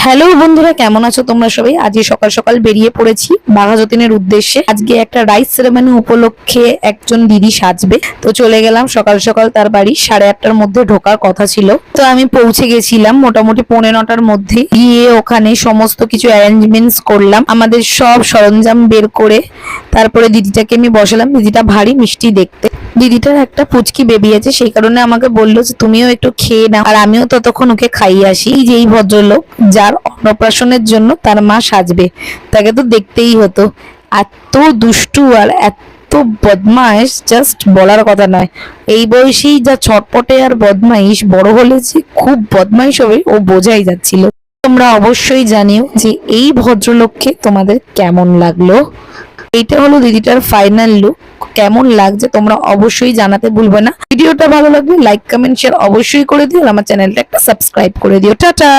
Hello বন্ধুরা, কেমন আছো তোমরা সবাই? আজকে সকাল সকাল বেরিয়ে পড়েছি বাঘাযতীনের উদ্দেশ্যে। আজকে একটা রাইস সেরেমনি উপলক্ষে একজন দিদি সাজবে, তো চলে গেলাম সকাল সকাল তার বাড়ি। 8:30টার মধ্যে ঢোকার কথা ছিল, তো আমি পৌঁছে গেছিলাম মোটামুটি 9:45টার মধ্যে। গিয়ে ওখানে সমস্ত কিছু অ্যারেঞ্জমেন্টস করলাম, আমাদের সব সরঞ্জাম বের করে তারপরে দিদিটাকে আমি বসালাম। দিদিটা ভারী মিষ্টি দেখতে, দিদিটার একটা পুচকি বেবি আছে, সেই কারণে আমাকে বললো যে তুমিও একটু খেয়ে নাও, আর আমিও ততক্ষণ ওকে খাইয়ে আসি। এই যে এই ভদ্রলোক যার অন্নপ্রাশনের জন্য তার মা সাজবে, তাকে তো দেখতেই হতো। এত দুষ্টু আর এত বদমাইশ, জাস্ট বলার কথা নয়। এই বয়সেই যা ছটপটে আর বদমাইশ, বড় হলে যে খুব বদমাইশ হবে ও বোঝাই যাচ্ছিল। তোমরা অবশ্যই জানিও যে এই ভদ্রলোককে তোমাদের কেমন লাগলো। এইটা হলো দিদিটার ফাইনাল লুক। কেমন লাগছে তোমরা অবশ্যই জানাতে ভুলবে না। ভিডিওটা ভালো লাগলে লাইক কমেন্ট শেয়ার অবশ্যই করে দিও, আর আমার চ্যানেলটা একটা সাবস্ক্রাইব করে দিও। টাটা।